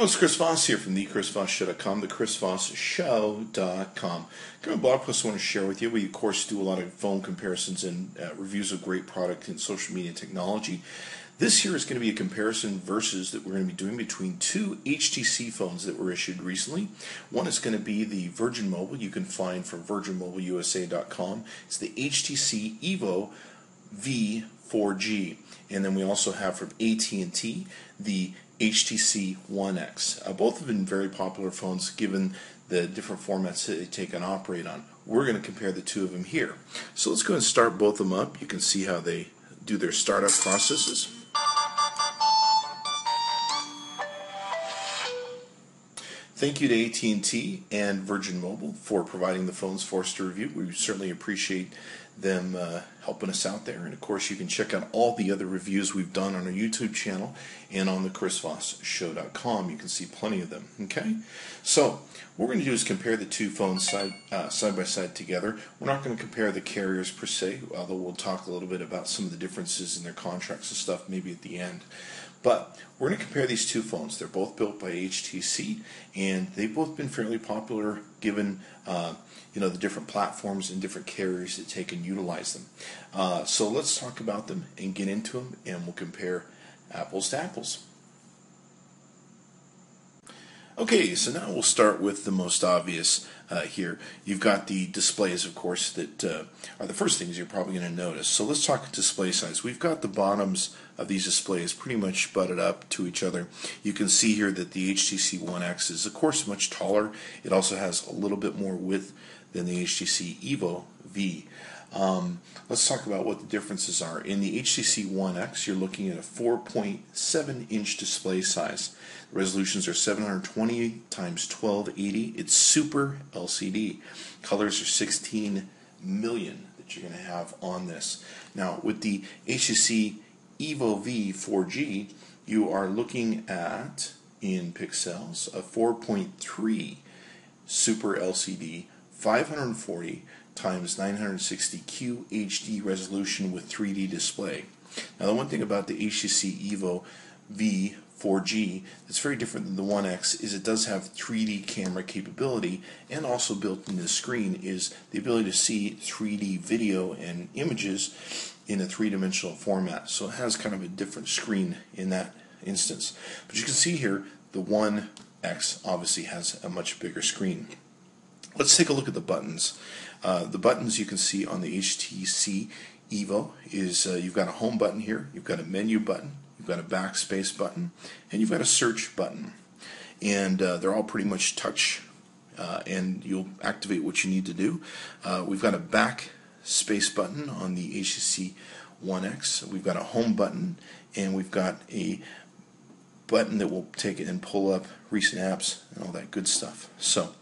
Hello, it's Chris Voss here from thechrisvossshow.com, thechrisvossshow.com. Got a blog post I want to share with you. We, of course, do a lot of phone comparisons and reviews of great product in social media technology. This here is going to be a comparison versus that we're going to be doing between two HTC phones that were issued recently. One is going to be the Virgin Mobile. You can find from virginmobileusa.com. It's the HTC EVO V 4G. And then we also have from AT&T the HTC One X. Both have been very popular phones given the different formats that they take and operate on. We're going to compare the two of them here. So let's go and start both of them up. You can see how they do their startup processes. Thank you to AT&T and Virgin Mobile for providing the phones for us to review. We certainly appreciate them helping us out there. And of course, you can check out all the other reviews we've done on our YouTube channel and on the chrisvossshow.com. You can see plenty of them. Okay? So, what we're going to do is compare the two phones side by side together. We're not going to compare the carriers per se, although we'll talk a little bit about some of the differences in their contracts and stuff maybe at the end. But we're going to compare these two phones. They're both built by HTC, and they've both been fairly popular given the different platforms and different carriers that take and utilize them. So let's talk about them and get into them, and we'll compare apples to apples. Okay, so now we'll start with the most obvious here. You've got the displays, of course, that are the first things you're probably going to notice. So let's talk display size. We've got the bottoms of these displays pretty much butted up to each other. You can see here that the HTC One X is, of course, much taller. It also has a little bit more width than the HTC EVO V. Let's talk about what the differences are. In the HTC One X, you're looking at a 4.7-inch display size. The resolutions are 720 times 1280. It's super LCD. Colors are 16 million that you're going to have on this. Now, with the HTC EVO V 4G, you are looking at, in pixels, a 4.3 super LCD, 540 times 960 QHD resolution with 3D display. Now, the one thing about the HTC EVO V 4G that's very different than the One X is it does have 3D camera capability, and also built into the screen is the ability to see 3D video and images in a three-dimensional format. So it has kind of a different screen in that instance. But you can see here the One X obviously has a much bigger screen. Let's take a look at the buttons. The buttons you can see on the HTC EVO is you've got a home button here, you've got a menu button, you've got a backspace button, and you've got a search button. And they're all pretty much touch, and you'll activate what you need to do. We've got a backspace button on the HTC One X. We've got a home button, and we've got a button that will take it and pull up recent apps and all that good stuff. So,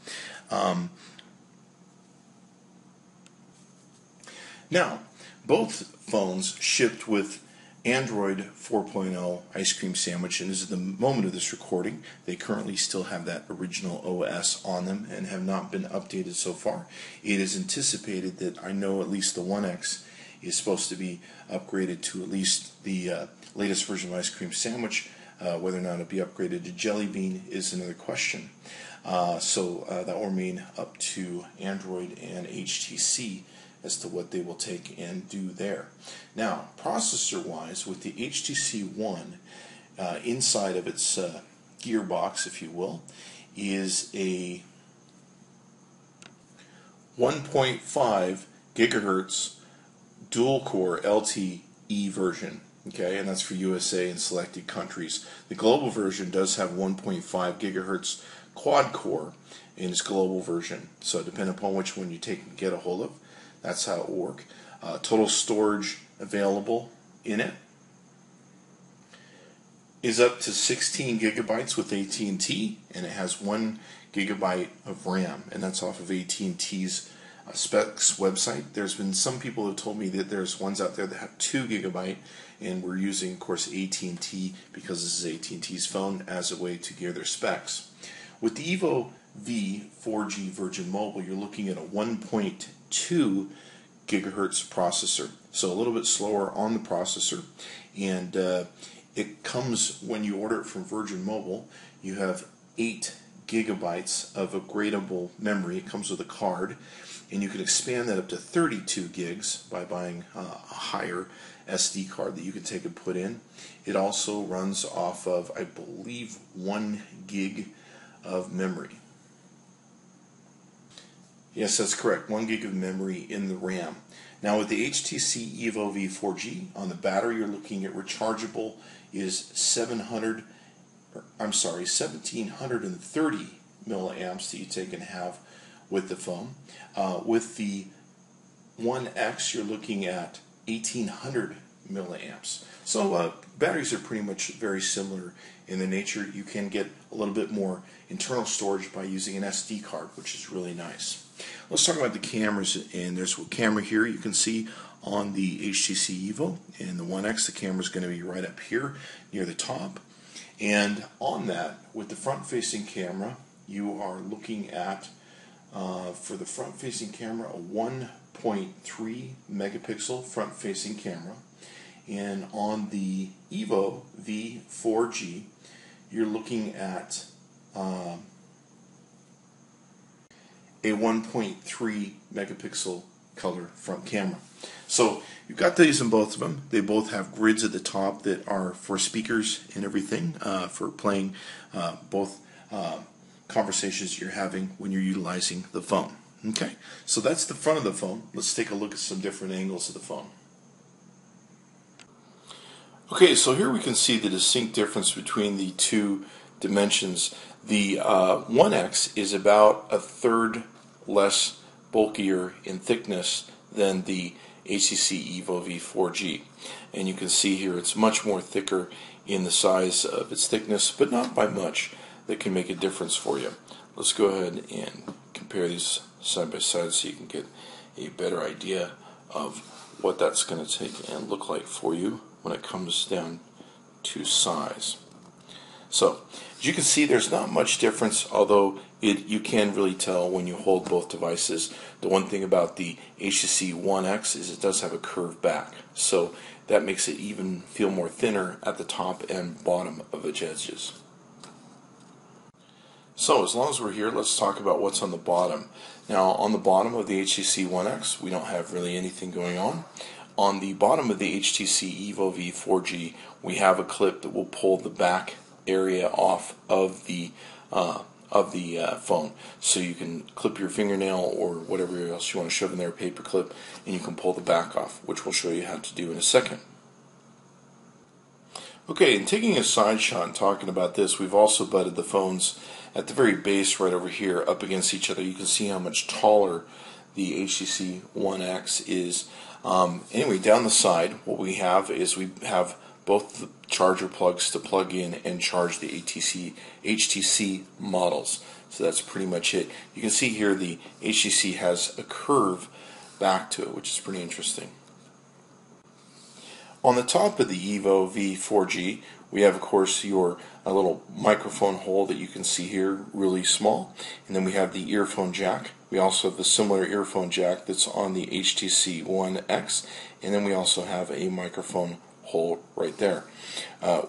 now, both phones shipped with Android 4.0 ice cream sandwich, and as of the moment of this recording, they currently still have that original OS on them and have not been updated so far. It is anticipated that I know at least the One X is supposed to be upgraded to at least the latest version of ice cream sandwich. Whether or not it'll be upgraded to Jelly Bean is another question. So that will remain up to Android and HTC as to what they will take and do there. Now, processor-wise, with the HTC One, inside of its gearbox, if you will, is a 1.5 gigahertz dual-core LTE version. Okay, and that's for USA and selected countries. The global version does have 1.5 gigahertz quad-core in its global version. So depending upon which one you take and get a hold of, that's how it will work. Total storage available in it is up to 16 gigabytes with AT&T, and it has 1 gigabyte of RAM, and that's off of AT&T's specs website. There's been some people who told me that there's ones out there that have 2 gigabyte, and we're using, of course, AT&T because this is AT&T's phone as a way to gear their specs. With the EVO V 4G Virgin Mobile, you're looking at a 1.2 gigahertz processor, so a little bit slower on the processor, and it comes when you order it from Virgin Mobile. You have 8 gigabytes of upgradable memory. It comes with a card, and you can expand that up to 32 gigs by buying a higher SD card that you can take and put in. It also runs off of, I believe, 1 gig of memory. Yes, that's correct. 1 gig of memory in the RAM. Now with the HTC EVO V 4G, on the battery you're looking at rechargeable is 1730 milliamps that you take and have with the phone. With the One X you're looking at 1800 milliamps. So batteries are pretty much very similar in the nature. You can get a little bit more internal storage by using an SD card, which is really nice. Let's talk about the cameras, and there's a camera here you can see on the HTC EVO and the One X. The camera is going to be right up here near the top, and on that, with the front-facing camera, you are looking at, for the front-facing camera, a 1.3 megapixel front-facing camera, and on the EVO V 4G, you're looking at a 1.3 megapixel color front camera. So you've got these in both of them. They both have grids at the top that are for speakers and everything, for playing both conversations you're having when you're utilizing the phone. Okay, so that's the front of the phone. Let's take a look at some different angles of the phone. Okay, so here we can see the distinct difference between the two dimensions. The One X is about a third less bulkier in thickness than the HTC EVO V 4G, and you can see here it's much more thicker in the size of its thickness, but not by much. That can make a difference for you. Let's go ahead and compare these side by side so you can get a better idea of what that's going to take and look like for you when it comes down to size. So, as you can see, there's not much difference, although you can really tell when you hold both devices. The one thing about the HTC One X is it does have a curved back, so that makes it even feel more thinner at the top and bottom of its edges. So, as long as we're here, let's talk about what's on the bottom. Now, on the bottom of the HTC One X, we don't have really anything going on. On the bottom of the HTC EVO V 4G, we have a clip that will pull the back area off of the phone, so you can clip your fingernail or whatever else you want to shove in there, paper clip, and you can pull the back off, which we'll show you how to do in a second. Okay, and taking a side shot and talking about this, we've also butted the phones at the very base right over here up against each other. You can see how much taller the HTC One X is. Anyway, down the side, what we have is we have both the charger plugs to plug in and charge the HTC models. So that's pretty much it. You can see here the HTC has a curve back to it, which is pretty interesting. On the top of the EVO V 4G, we have, of course, a little microphone hole that you can see here, really small. And then we have the earphone jack. We also have the similar earphone jack that's on the HTC One X. And then we also have a microphone hole right there.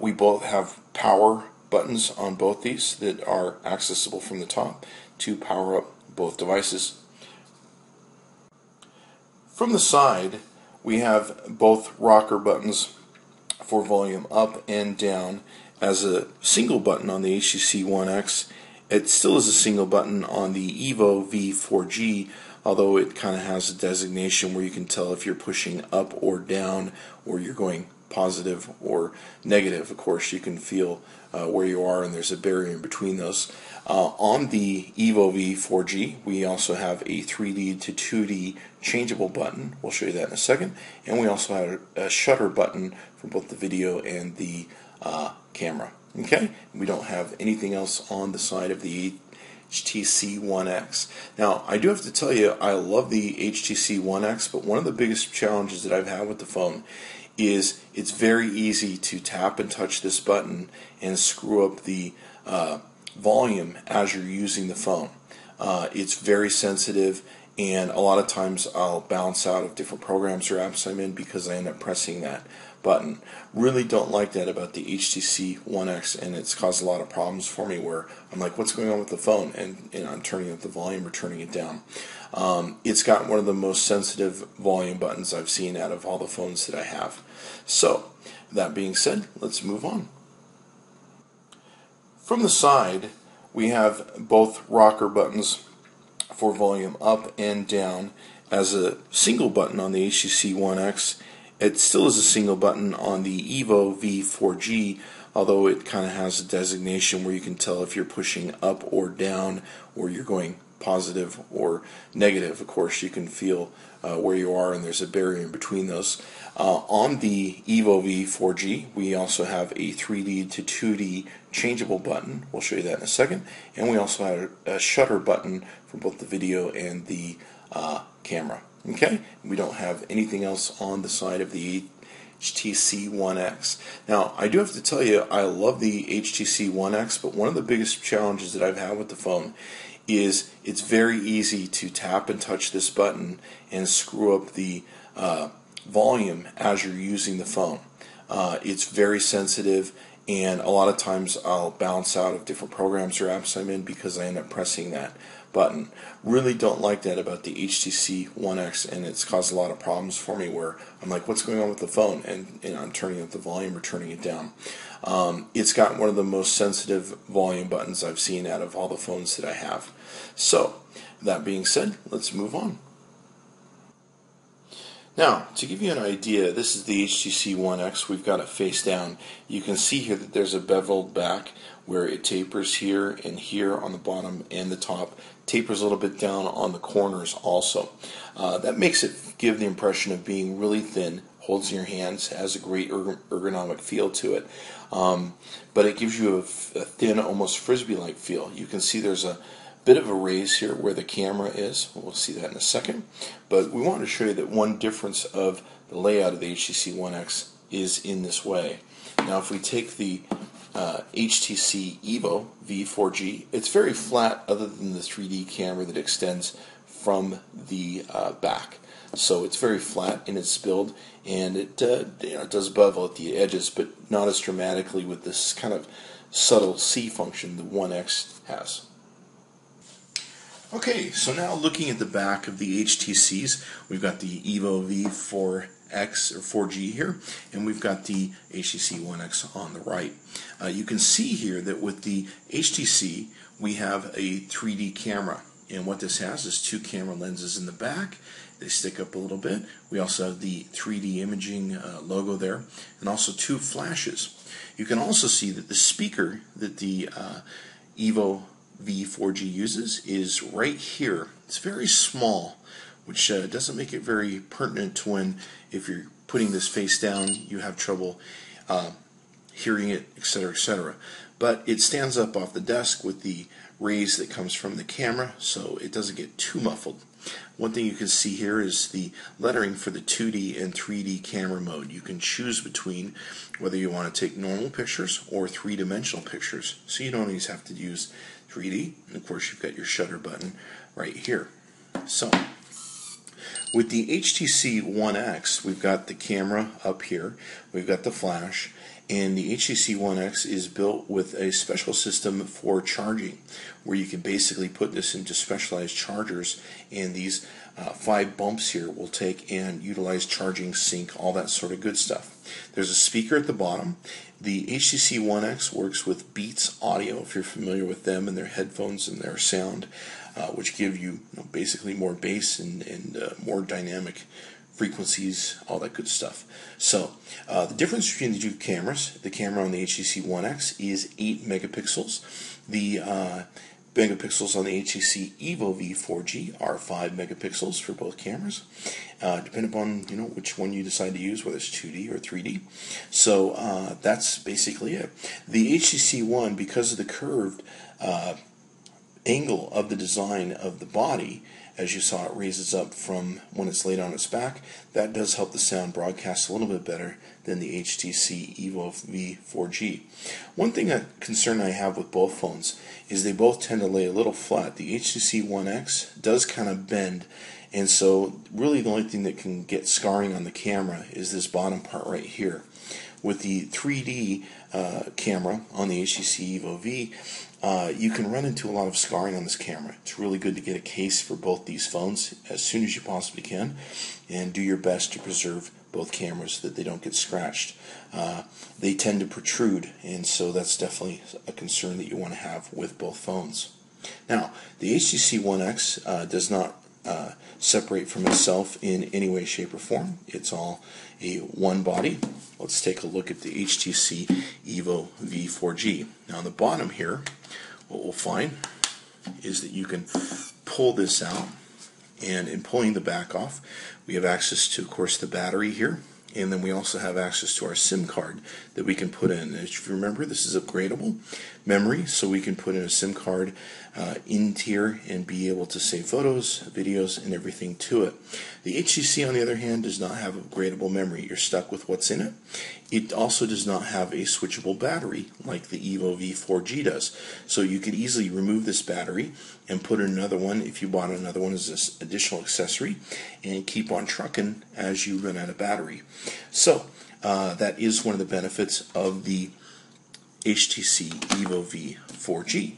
We both have power buttons on both these that are accessible from the top to power up both devices. From the side, we have both rocker buttons for volume up and down as a single button on the HTC One X. It still is a single button on the EVO V 4G, although it kind of has a designation where you can tell if you're pushing up or down, or you're going positive or negative. Of course, you can feel where you are, and there's a barrier in between those. On the EVO V 4G, we also have a 3D to 2D changeable button. We'll show you that in a second. And we also have a shutter button for both the video and the camera. Okay? We don't have anything else on the side of the HTC One X. Now, I do have to tell you, I love the HTC One X, but one of the biggest challenges that I've had with the phone is it's very easy to tap and touch this button and screw up the volume as you're using the phone. It's very sensitive, and a lot of times I'll bounce out of different programs or apps I'm in because I end up pressing that button. Really don't like that about the HTC One X, and it's caused a lot of problems for me where I'm like, what's going on with the phone? And I'm turning up the volume or turning it down. It's got one of the most sensitive volume buttons I've seen out of all the phones that I have. So, that being said, let's move on. From the side, we have both rocker buttons for volume up and down as a single button on the HTC One X. It still is a single button on the EVO V 4G, although it kind of has a designation where you can tell if you're pushing up or down, or you're going positive or negative. Of course, you can feel where you are, and there's a barrier in between those. On the EVO V 4G, we also have a 3D to 2D changeable button. We'll show you that in a second. And we also have a shutter button for both the video and the camera. Okay? We don't have anything else on the side of the HTC One X. Now, I do have to tell you, I love the HTC One X, but one of the biggest challenges that I've had with the phone is it's very easy to tap and touch this button and screw up the volume as you're using the phone. It's very sensitive, and a lot of times I'll bounce out of different programs or apps I'm in because I end up pressing that button. Really don't like that about the HTC One X, and it's caused a lot of problems for me where I'm like, what's going on with the phone? And I'm turning up the volume or turning it down. It's got one of the most sensitive volume buttons I've seen out of all the phones that I have. So, that being said, let's move on. Now, to give you an idea, this is the HTC One X. We've got it face down. You can see here that there's a beveled back where it tapers here and here on the bottom and the top. Tapers a little bit down on the corners also. That makes it give the impression of being really thin, holds in your hands, has a great ergonomic feel to it. But it gives you a thin, almost frisbee-like feel. You can see there's a bit of a raise here where the camera is. We'll see that in a second. But we want to show you that one difference of the layout of the HTC One X is in this way. Now, if we take the HTC EVO V 4G, it's very flat other than the 3D camera that extends from the back. So it's very flat in its build, and it does bevel at the edges, but not as dramatically with this kind of subtle C function the One X has. Okay, so now looking at the back of the HTCs, we've got the EVO V 4X or 4G here, and we've got the HTC One X on the right. You can see here that with the HTC, we have a 3D camera, and what this has is two camera lenses in the back. They stick up a little bit. We also have the 3D imaging logo there, and also two flashes. You can also see that the speaker that the EVO V 4G uses is right here. It's very small, which doesn't make it very pertinent to when, if you're putting this face down, you have trouble hearing it, etc., etc. But it stands up off the desk with the raise that comes from the camera, so it doesn't get too muffled. One thing you can see here is the lettering for the 2D and 3D camera mode. You can choose between whether you want to take normal pictures or three-dimensional pictures, so you don't always have to use 3D. And of course, you've got your shutter button right here. So, with the HTC One X, we've got the camera up here, we've got the flash, and the HTC One X is built with a special system for charging, where you can basically put this into specialized chargers, and these 5 bumps here will take and utilize charging, sync, all that sort of good stuff. There's a speaker at the bottom. The HTC One X works with Beats Audio, if you're familiar with them and their headphones and their sound, which give you, basically more bass and more dynamic frequencies, all that good stuff. So, the difference between the two cameras, the camera on the HTC One X is 8 megapixels. The megapixels on the HTC EVO V 4G are 5 megapixels for both cameras, depending upon which one you decide to use, whether it's 2D or 3D. So that's basically it. The HTC One, because of the curved angle of the design of the body, as you saw, it raises up from when it's laid on its back. That does help the sound broadcast a little bit better than the HTC EVO V 4G. One concern I have with both phones is they both tend to lay a little flat. The HTC One X does kind of bend, and so really the only thing that can get scarring on the camera is this bottom part right here. With the 3D camera on the HTC EVO V, you can run into a lot of scarring on this camera. It's really good to get a case for both these phones as soon as you possibly can, and do your best to preserve both cameras so that they don't get scratched. They tend to protrude, and so that's definitely a concern that you want to have with both phones. Now, the HTC One X does not separate from itself in any way, shape, or form. It's all a one body. Let's take a look at the HTC EVO V 4G. Now on the bottom here, what we'll find is that you can pull this out, and in pulling the back off, we have access to, of course, the battery here, and then we also have access to our SIM card that we can put in. If you remember, this is upgradable memory, so we can put in a SIM card in here and be able to save photos, videos, and everything to it. The HTC, on the other hand, does not have upgradable memory. You're stuck with what's in it. It also does not have a switchable battery like the EVO V 4G does. So you could easily remove this battery and put in another one if you bought another one as an additional accessory, and keep on trucking as you run out of battery. So that is one of the benefits of the HTC EVO V 4G.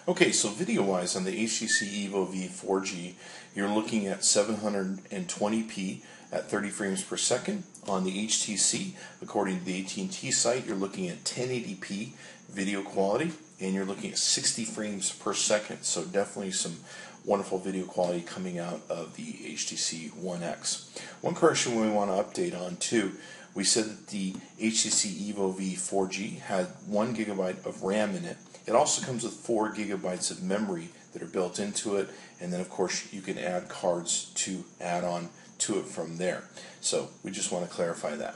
Okay, so video-wise on the HTC EVO V 4G, you're looking at 720p at 30 frames per second. On the HTC, according to the AT&T site, you're looking at 1080p video quality, and you're looking at 60 frames per second. So definitely some wonderful video quality coming out of the HTC One X. One correction we want to update on too. We said that the HTC EVO V 4G had 1 GB of RAM in it. It also comes with 4 GB of memory that are built into it, and then of course you can add cards to add on to it from there. So we just want to clarify that.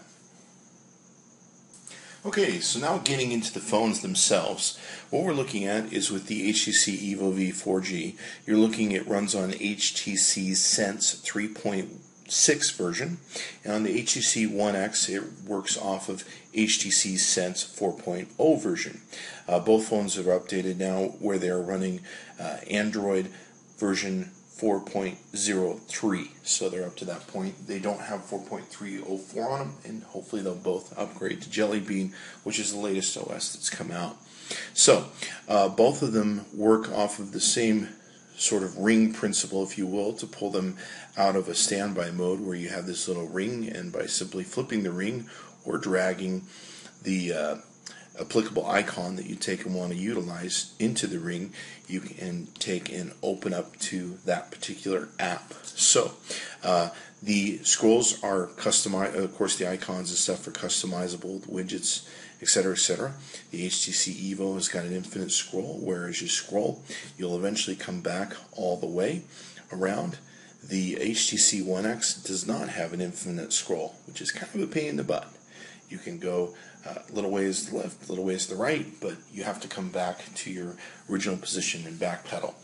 Okay, so now getting into the phones themselves, what we're looking at is with the HTC EVO V 4G, you're looking at runs on HTC Sense 3.6 version, and on the HTC One X it works off of HTC Sense 4.0 version. Both phones are updated now where they are running Android version 4.03, so they're up to that point. They don't have 4.304 on them, and hopefully they'll both upgrade to Jelly Bean, which is the latest OS that's come out. So both of them work off of the same sort of ring principle, if you will, to pull them out of a standby mode where you have this little ring, and by simply flipping the ring or dragging the applicable icon that you take and want to utilize into the ring, you can take and open up to that particular app. So the scrolls are customized. Of course, the icons and stuff are customizable, the widgets, etc., etc. The HTC EVO has got an infinite scroll, where as you scroll, you'll eventually come back all the way around. The HTC One X does not have an infinite scroll, which is kind of a pain in the butt. You can go a little ways to the left, a little ways to the right, but you have to come back to your original position and backpedal.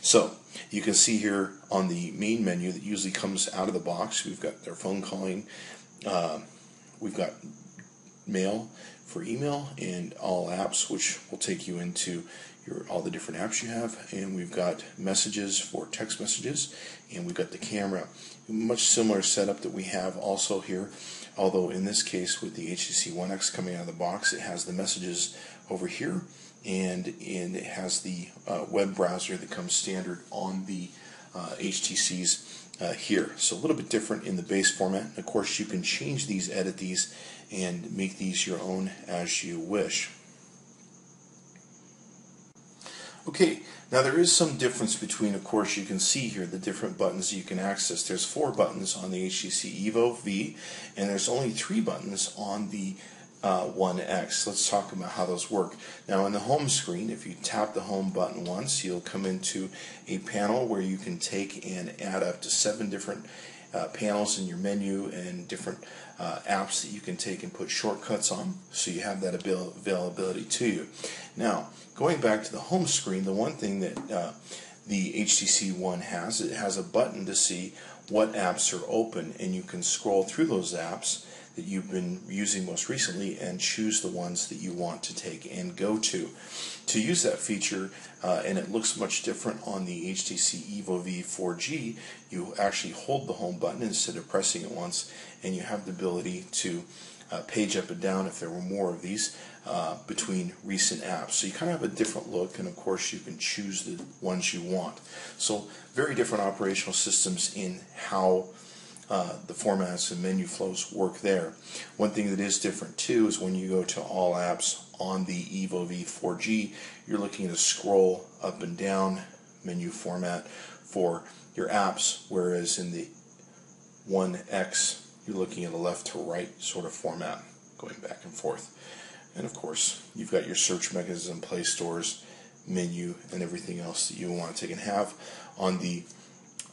So you can see here on the main menu that usually comes out of the box, we've got our phone calling, we've got mail for email, and all apps, which will take you into all the different apps you have, and we've got messages for text messages, and we've got the camera. Much similar setup that we have also here, although in this case with the HTC One X coming out of the box, it has the messages over here, and it has the web browser that comes standard on the HTCs here. So a little bit different in the base format. Of course, you can change these, edit these, and make these your own as you wish. Okay, now there is some difference between, of course, you can see here the different buttons you can access. There's 4 buttons on the HTC EVO V, and there's only 3 buttons on the One X. Let's talk about how those work. Now on the home screen, if you tap the home button once, you'll come into a panel where you can take and add up to 7 different panels in your menu and different apps that you can take and put shortcuts on, so you have that availability to you. Now, going back to the home screen, the one thing that the HTC One has, it has a button to see what apps are open, and you can scroll through those apps that you've been using most recently and choose the ones that you want to take and go to. To use that feature, and it looks much different on the HTC EVO V 4G, you actually hold the home button instead of pressing it once, and you have the ability to page up and down, if there were more of these, between recent apps. So you kind of have a different look, and of course you can choose the ones you want. So very different operational systems in how the formats and menu flows work there. One thing that is different too is when you go to all apps on the EVO V 4G, you're looking at a scroll up and down menu format for your apps, whereas in the One X you're looking at a left to right sort of format, going back and forth. And of course you've got your search mechanism, Play Stores, menu, and everything else that you want to take and have. On the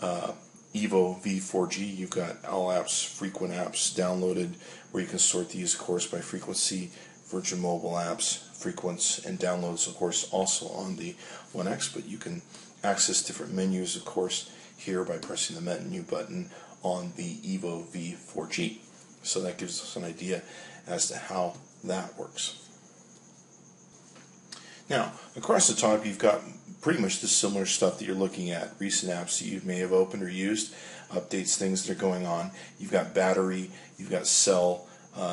EVO V 4G, you've got all apps, frequent apps downloaded, where you can sort these, of course, by frequency, Virgin Mobile apps, frequents, and downloads, of course, also on the One X. But you can access different menus, of course, here by pressing the menu button on the EVO V 4G. So that gives us an idea as to how that works. Now, across the top, you've got pretty much the similar stuff that you're looking at. Recent apps that you may have opened or used, updates, things that are going on. You've got battery, you've got cell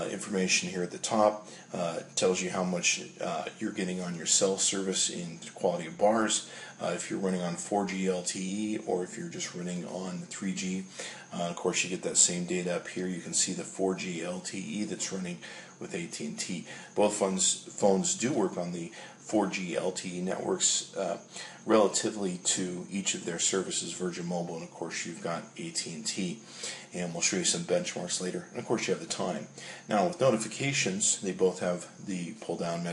information here at the top. Tells you how much you're getting on your cell service in quality of bars, if you're running on 4G LTE or if you're just running on 3G. Of course, you get that same data up here. You can see the 4G LTE that's running with AT&T. Both phones do work on the 4G LTE networks relatively to each of their services, Virgin Mobile, and of course you've got AT&T. And we'll show you some benchmarks later. And of course you have the time. Now with notifications, they both have the pull-down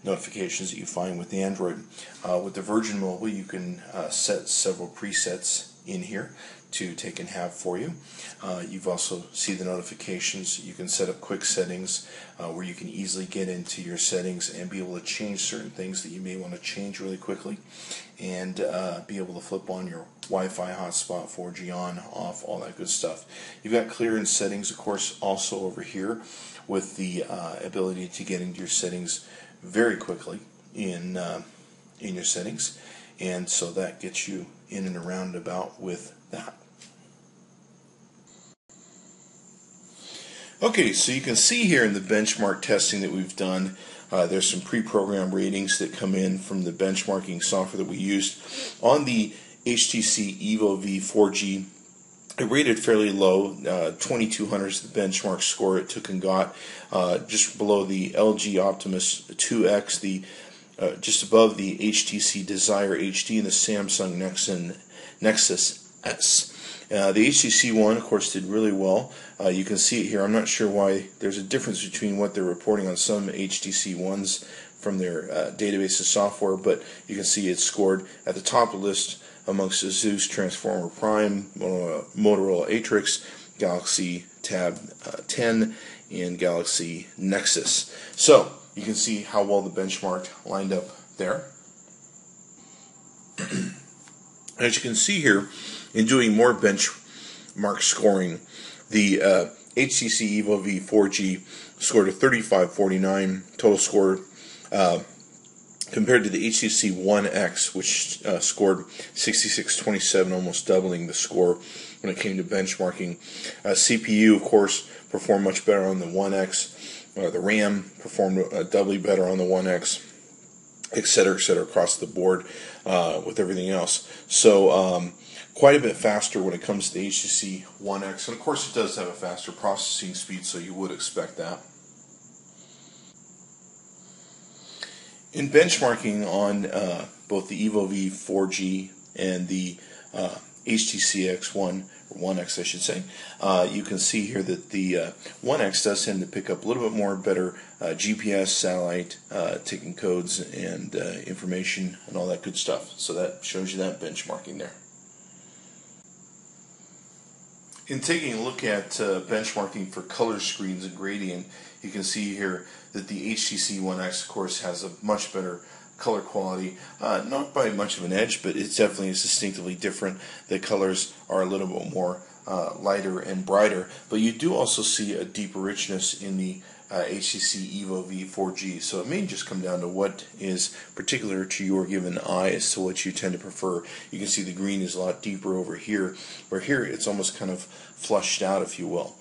notifications that you find with the Android. With the Virgin Mobile, you can set several presets in here to take and have for you. You've also see the notifications. You can set up quick settings where you can easily get into your settings and be able to change certain things that you may want to change really quickly, and be able to flip on your Wi-Fi hotspot, 4G on, off, all that good stuff. You've got clearance settings, of course, also over here with the ability to get into your settings very quickly in your settings, and so that gets you in and around about with that. Okay, so you can see here in the benchmark testing that we've done, there's some pre-programmed ratings that come in from the benchmarking software that we used. On the HTC EVO V 4G, it rated fairly low. 2200 is the benchmark score it took and got, just below the LG Optimus 2X, just above the HTC Desire HD and the Samsung Nexus S. The HTC One, of course, did really well. You can see it here. I'm not sure why there's a difference between what they're reporting on some HTC Ones from their database of software, but you can see it scored at the top of the list amongst Asus Transformer Prime, Motorola Atrix, Galaxy Tab 10, and Galaxy Nexus. So you can see how well the benchmark lined up there. As you can see here, in doing more benchmark scoring, the HTC EVO V 4G scored a 3549 total score compared to the HTC One X, which scored 6627, almost doubling the score when it came to benchmarking. CPU, of course, performed much better on the One X. The RAM performed doubly better on the One X, etc., across the board with everything else. So quite a bit faster when it comes to the HTC One X. And of course it does have a faster processing speed, so you would expect that. In benchmarking on both the EVO V 4G and the HTC X1, or One X I should say, you can see here that the One X does tend to pick up a little bit more better GPS, satellite, taking codes and information and all that good stuff. So that shows you that benchmarking there. In taking a look at benchmarking for color screens and gradient, you can see here that the HTC One X, of course, has a much better color quality, not by much of an edge, but it definitely is distinctively different. The colors are a little bit more lighter and brighter, but you do also see a deeper richness in the HTC EVO V 4G. So it may just come down to what is particular to your given eye as to what you tend to prefer. You can see the green is a lot deeper over here, where here it's almost kind of flushed out, if you will.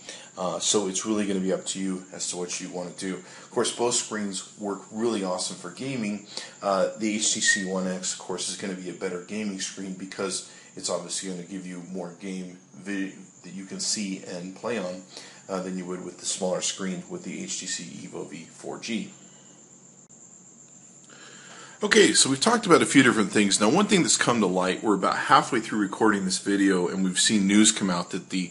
So it's really going to be up to you as to what you want to do. Of course, both screens work really awesome for gaming. The HTC One X, of course, is going to be a better gaming screen because it's obviously going to give you more game video that you can see and play on than you would with the smaller screen with the HTC EVO V 4G. Okay, so we've talked about a few different things. Now, one thing that's come to light, we're about halfway through recording this video, and we've seen news come out that the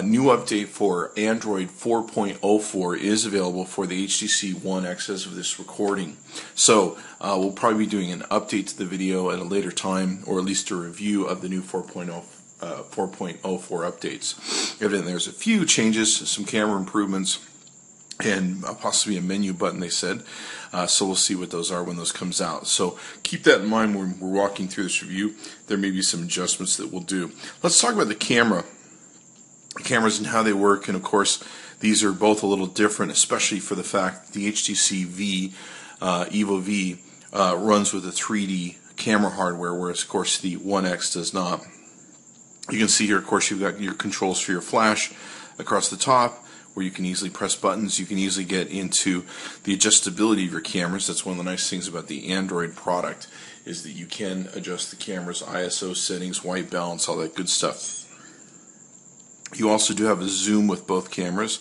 new update for Android 4.04 is available for the HTC One X as of this recording. So we'll probably be doing an update to the video at a later time, or at least a review of the new 4.04 updates. Evidently, there's a few changes, some camera improvements, and possibly a menu button, they said. So we'll see what those are when those comes out. So keep that in mind when we're walking through this review. There may be some adjustments that we'll do. Let's talk about the cameras and how they work. And of course, these are both a little different, especially for the fact that the HTC EVO V runs with a 3D camera hardware, whereas of course the One X does not. You can see here, of course, you've got your controls for your flash across the top, where you can easily press buttons. You can easily get into the adjustability of your cameras. That's one of the nice things about the Android product, is that you can adjust the camera's ISO settings, white balance, all that good stuff. You also do have a zoom with both cameras.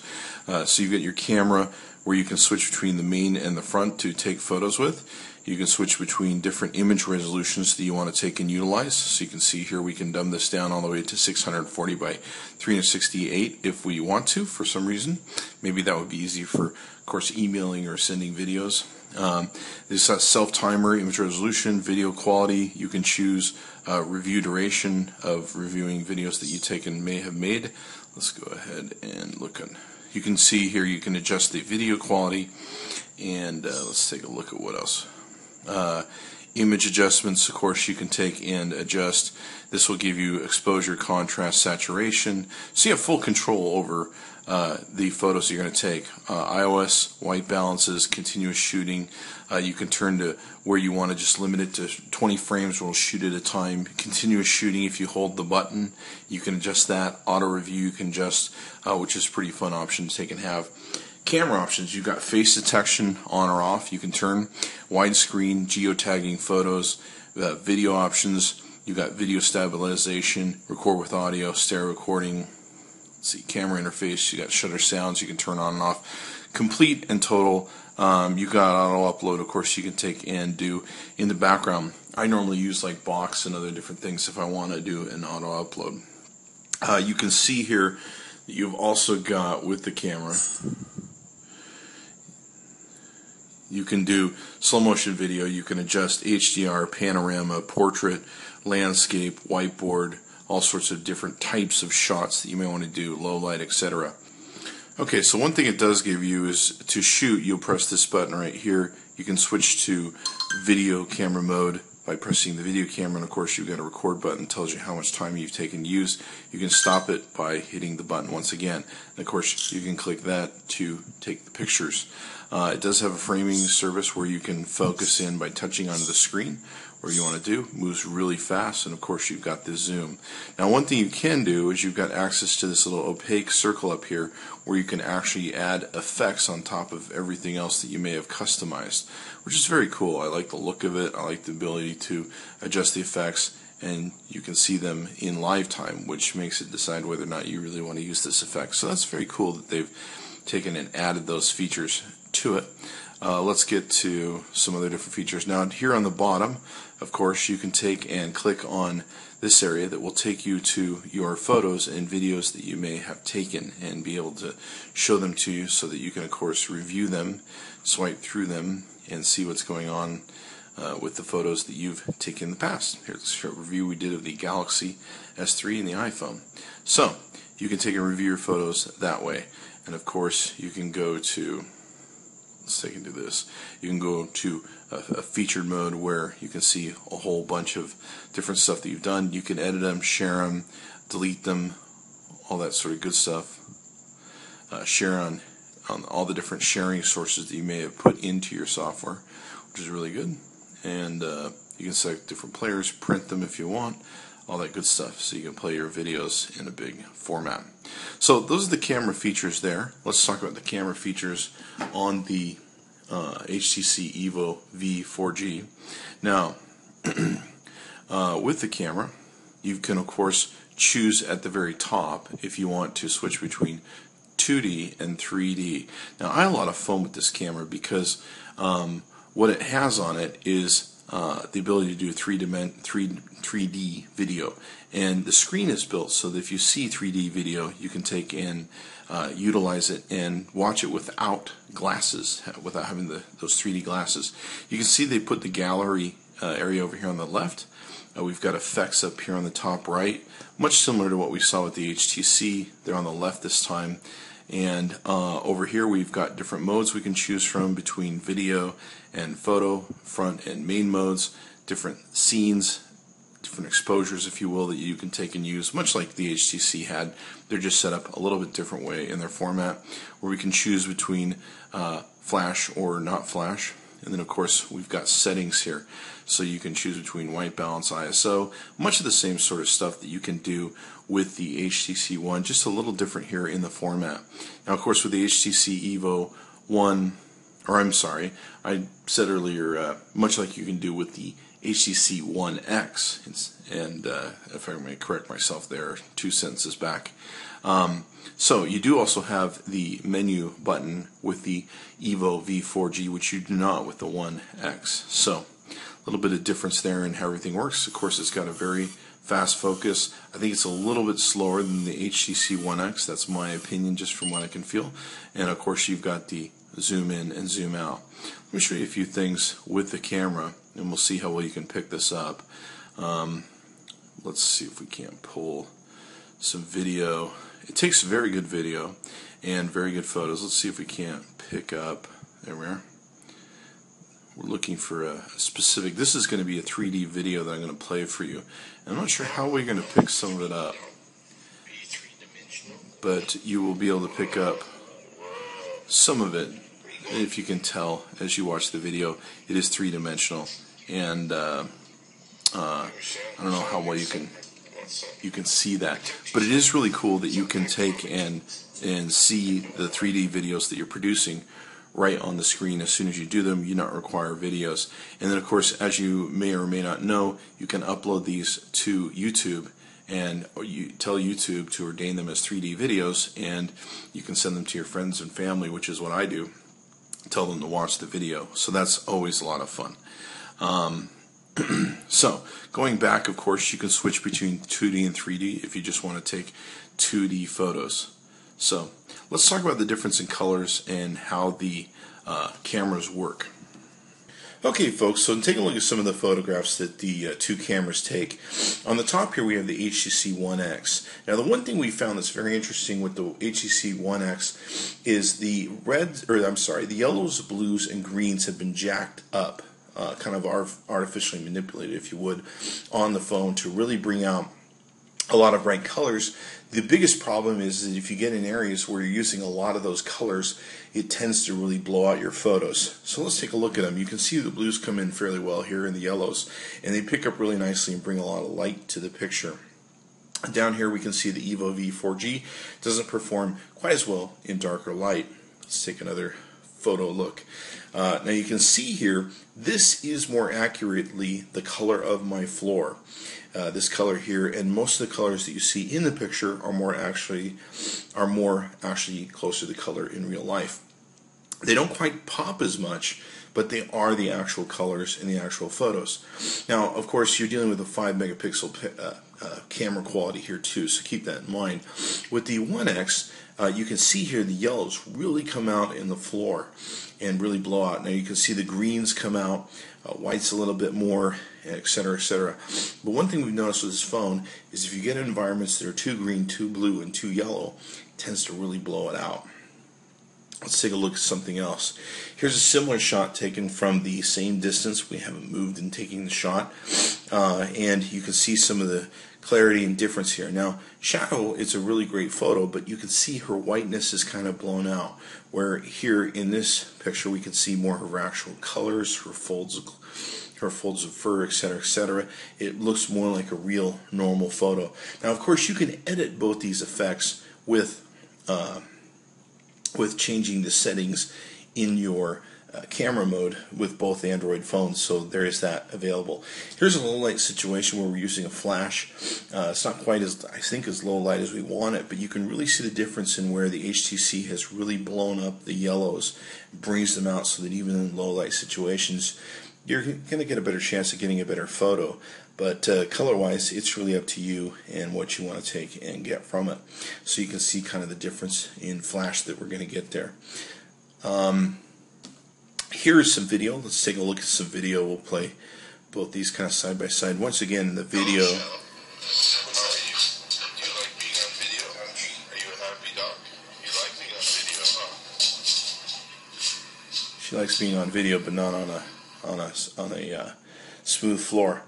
So you get your camera where you can switch between the main and the front to take photos with. You can switch between different image resolutions that you want to take and utilize. So you can see here we can dumb this down all the way to 640 by 368 if we want to for some reason. Maybe that would be easy for, of course, emailing or sending videos. This has self-timer, image resolution, video quality. You can choose review duration of reviewing videos that you take and may have made. Let's go ahead and look on. You can see here you can adjust the video quality, and let's take a look at what else. Image adjustments, of course, you can take and adjust. This will give you exposure, contrast, saturation, so you have full control over the photos you're going to take. iOS, white balances, continuous shooting. You can turn to where you want to just limit it to 20 frames, we'll shoot at a time. Continuous shooting, if you hold the button, you can adjust that. Auto review, you can adjust, which is a pretty fun option to take and have. Camera options, you've got face detection on or off. You can turn widescreen, geotagging photos, video options. You've got video stabilization, record with audio, stereo recording. Let's see, camera interface. You got shutter sounds you can turn on and off. Complete and total. You got auto upload, of course, you can take and do in the background. I normally use like Box and other different things if I want to do an auto upload. You can see here that you've also got with the camera. You can do slow motion video, you can adjust HDR, panorama, portrait, landscape, whiteboard, all sorts of different types of shots that you may want to do, low light, etc. Okay, so one thing it does give you is to shoot, you'll press this button right here. You can switch to video camera mode by pressing the video camera, and of course you've got a record button that tells you how much time you've taken to use. You can stop it by hitting the button once again, and of course you can click that to take the pictures. It does have a framing service where you can focus in by touching onto the screen, where you want to do, moves really fast, and of course you've got the zoom. Now one thing you can do is you've got access to this little opaque circle up here where you can actually add effects on top of everything else that you may have customized, which is very cool. I like the look of it. I like the ability to adjust the effects, and you can see them in live time, which makes it decide whether or not you really want to use this effect. So that's very cool that they've taken and added those features to it. Let's get to some other different features. Now here on the bottom, of course, you can take and click on this area that will take you to your photos and videos that you may have taken and be able to show them to you so that you can, of course, review them, swipe through them, and see what's going on with the photos that you've taken in the past. Here's a short review we did of the Galaxy S3 and the iPhone. So, you can take and review your photos that way. And of course, you can go to, let's take and do this, you can go to a featured mode where you can see a whole bunch of different stuff that you've done. You can edit them, share them, delete them, all that sort of good stuff. Share on all the different sharing sources that you may have put into your software, which is really good. And you can select different players, print them if you want, all that good stuff, so you can play your videos in a big format. So those are the camera features there. Let's talk about the camera features on the HTC EVO V 4G. Now, with the camera, you can of course choose at the very top if you want to switch between 2D and 3D. Now, I have a lot of fun with this camera because what it has on it is the ability to do 3D video, and the screen is built so that if you see 3D video, you can take and utilize it and watch it without glasses, without having those 3D glasses. You can see they put the gallery area over here on the left. We've got effects up here on the top right, much similar to what we saw with the HTC. They're on the left this time. And over here we've got different modes we can choose from between video and photo, front and main modes, different scenes, different exposures, if you will, that you can take and use, much like the HTC had. They're just set up a little bit different way in their format, where we can choose between flash or not flash. And then of course we've got settings here, so you can choose between white balance, ISO, much of the same sort of stuff that you can do with the HTC One, just a little different here in the format. Now of course with the HTC EVO I said earlier, much like you can do with the HTC One X, and if I may correct myself there, 2 sentences back. So you do also have the menu button with the EVO V 4G, which you do not with the One X. So a little bit of difference there in how everything works. Of course, it's got a very fast focus. I think it's a little bit slower than the HTC One X. That's my opinion, just from what I can feel. And of course, you've got the zoom in and zoom out. Let me show you a few things with the camera, and we'll see how well you can pick this up. Let's see if we can't pull some video. It takes very good video and very good photos. Let's see if we can't pick up. There we are. We're looking for a specific. This is going to be a 3D video that I'm going to play for you. And I'm not sure how we're going to pick some of it up, but you will be able to pick up some of it. If you can tell as you watch the video, it is three-dimensional, and I don't know how well you can see that, but it is really cool that you can take and see the 3D videos that you're producing right on the screen as soon as you do them. You not require videos. And then of course, as you may or may not know, you can upload these to YouTube, and you tell YouTube to ordain them as 3D videos, and you can send them to your friends and family, which is what I do. Tell them to watch the video. So that's always a lot of fun. So going back, of course, you can switch between 2D and 3D if you just want to take 2D photos. So let's talk about the difference in colors and how the cameras work. Okay, folks, so taking a look at some of the photographs that the two cameras take. On the top here we have the HTC One X. Now the one thing we found that's very interesting with the HTC One X is the the yellows, blues, and greens have been jacked up, kind of artificially manipulated, if you would, on the phone to really bring out a lot of bright colors. The biggest problem is that if you get in areas where you're using a lot of those colors, it tends to really blow out your photos. So let's take a look at them. You can see the blues come in fairly well here in the yellows, and they pick up really nicely and bring a lot of light to the picture. Down here we can see the EVO V 4G doesn't perform quite as well in darker light. Let's take another photo look. Now you can see here, this is more accurately the color of my floor. This color here, and most of the colors that you see in the picture are more actually closer to the color in real life. They don't quite pop as much, but they are the actual colors in the actual photos. Now, of course, you're dealing with a 5 megapixel camera quality here too, so keep that in mind. With the One X, you can see here the yellows really come out in the floor and really blow out. Now you can see the greens come out, whites a little bit more, etc., etc. But one thing we've noticed with this phone is if you get environments that are too green, too blue, and too yellow, it tends to really blow it out. Let's take a look at something else. Here's a similar shot taken from the same distance. We haven't moved in taking the shot, and you can see some of the clarity and difference here. Now, shadow, it's a really great photo, but you can see her whiteness is kind of blown out, where here in this picture we can see more of her actual colors, her folds of fur, etc., etc. It looks more like a real normal photo. Now, of course, you can edit both these effects with changing the settings in your camera mode with both Android phones, so there is that available. Here's a low light situation where we're using a flash. It's not quite as, I think, as low light as we want it, but you can really see the difference in where the HTC has really blown up the yellows, brings them out so that even in low light situations you're going to get a better chance of getting a better photo. But color-wise, it's really up to you and what you want to take and get from it. So you can see kind of the difference in flash that we're going to get there. Here's some video. Let's take a look at some video. We'll play both these kind of side by side. Once again, the video. Do you like being on video? Are you a happy dog? You like being on video, huh? She likes being on video, but not on a smooth floor.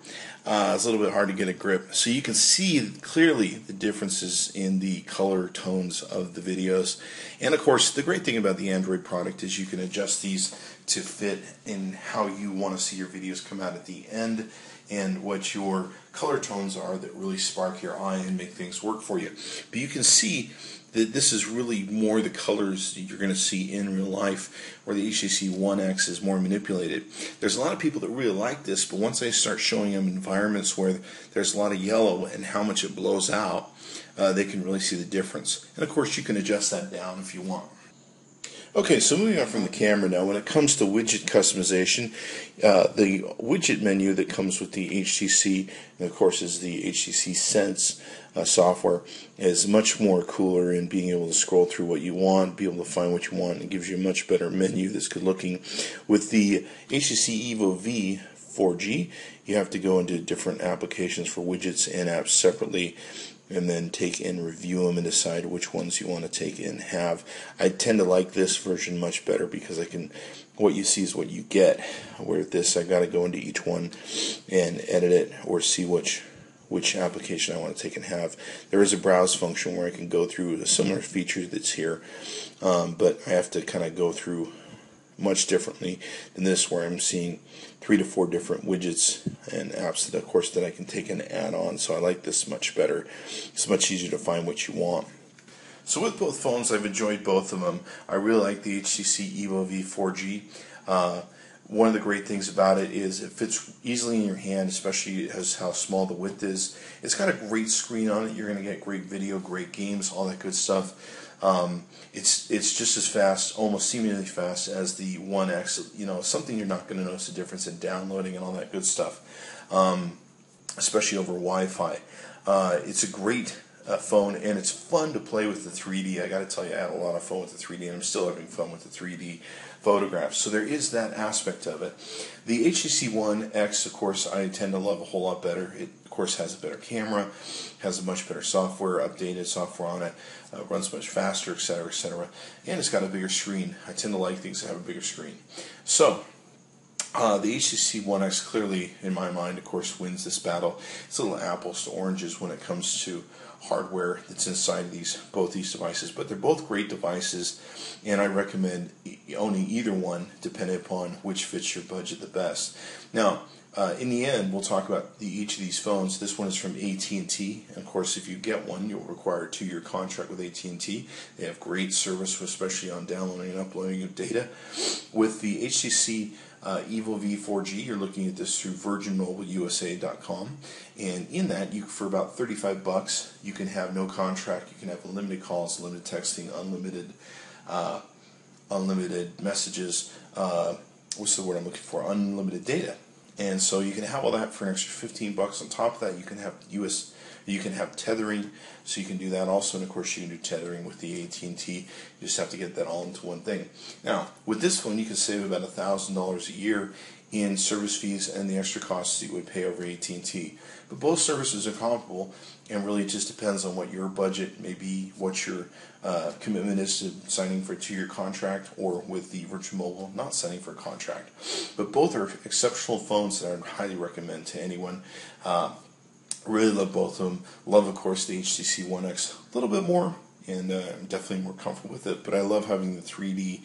It's a little bit hard to get a grip. So you can see clearly the differences in the color tones of the videos. And of course, the great thing about the Android product is you can adjust these to fit in how you want to see your videos come out at the end and what your color tones are that really spark your eye and make things work for you. But you can see that this is really more the colors that you're going to see in real life, where the HTC One X is more manipulated. There's a lot of people that really like this, but once I start showing them environments where there's a lot of yellow and how much it blows out, they can really see the difference. And of course, you can adjust that down if you want. Okay, so moving on from the camera now, when it comes to widget customization, the widget menu that comes with the HTC, and of course is the HTC Sense software, is much more cooler in being able to scroll through what you want, be able to find what you want, and it gives you a much better menu that's good looking. With the HTC EVO V 4G, you have to go into different applications for widgets and apps separately, and then take and review them and decide which ones you want to take and have. I tend to like this version much better because what you see is what you get. Where with this, I got to go into each one and edit it or see which application I want to take and have. There is a browse function where I can go through a similar feature that's here, but I have to kind of go through much differently than this, where I'm seeing 3 to 4 different widgets and apps that, of course, that I can take and add on. So I like this much better. It's much easier to find what you want. So with both phones, I've enjoyed both of them. I really like the HTC EVO V 4G. One of the great things about it is it fits easily in your hand, especially as how small the width is. It's got a great screen on it. You're going to get great video, great games, all that good stuff. It's just as fast, almost seemingly fast, as the One X. You know, something you're not going to notice a difference in downloading and all that good stuff, especially over Wi-Fi. It's a great phone, and it's fun to play with the 3D. I got to tell you, I had a lot of fun with the 3D, and I'm still having fun with the 3D photographs. So there is that aspect of it. The HTC One X, of course, I tend to love a whole lot better. It, of course, has a better camera, has a much better software, updated software on it, runs much faster, etc., etc., and it's got a bigger screen. I tend to like things that have a bigger screen. So the HTC One X clearly, in my mind, of course, wins this battle. It's a little apples to oranges when it comes to hardware that's inside of both these devices, but they're both great devices, and I recommend owning either one depending upon which fits your budget the best. Now, in the end, we'll talk about each of these phones. This one is from AT&T, and of course, if you get one, you'll require a 2-year contract with AT&T. They have great service, especially on downloading and uploading of data. With the HTC EVO V 4G, you're looking at this through virginmobileusa.com, and in that, for about $35, you can have no contract. You can have unlimited calls, unlimited texting, unlimited messages. What's the word I'm looking for? Unlimited data. And so you can have all that for an extra $15. On top of that, you can have tethering, so you can do that also. And of course, you can do tethering with the AT&T. You just have to get that all into one thing. Now, with this phone, you can save about $1,000 a year in service fees and the extra costs that you would pay over AT&T. But both services are comparable, and really just depends on what your budget may be, what your commitment is to signing for a 2-year contract, or with the Virtual Mobile not signing for a contract. But both are exceptional phones that I would highly recommend to anyone. Really love both of them. Love, of course, the HTC One X a little bit more, and I'm definitely more comfortable with it. But I love having the 3D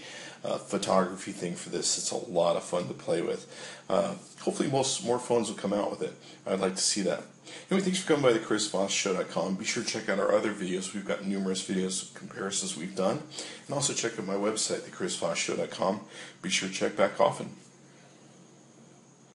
photography thing for this. It's a lot of fun to play with. Hopefully more phones will come out with it. I'd like to see that. Anyway, thanks for coming by the ChrisVossShow.com. Be sure to check out our other videos. We've got numerous videos, comparisons we've done. And also check out my website, the ChrisVossShow.com. Be sure to check back often.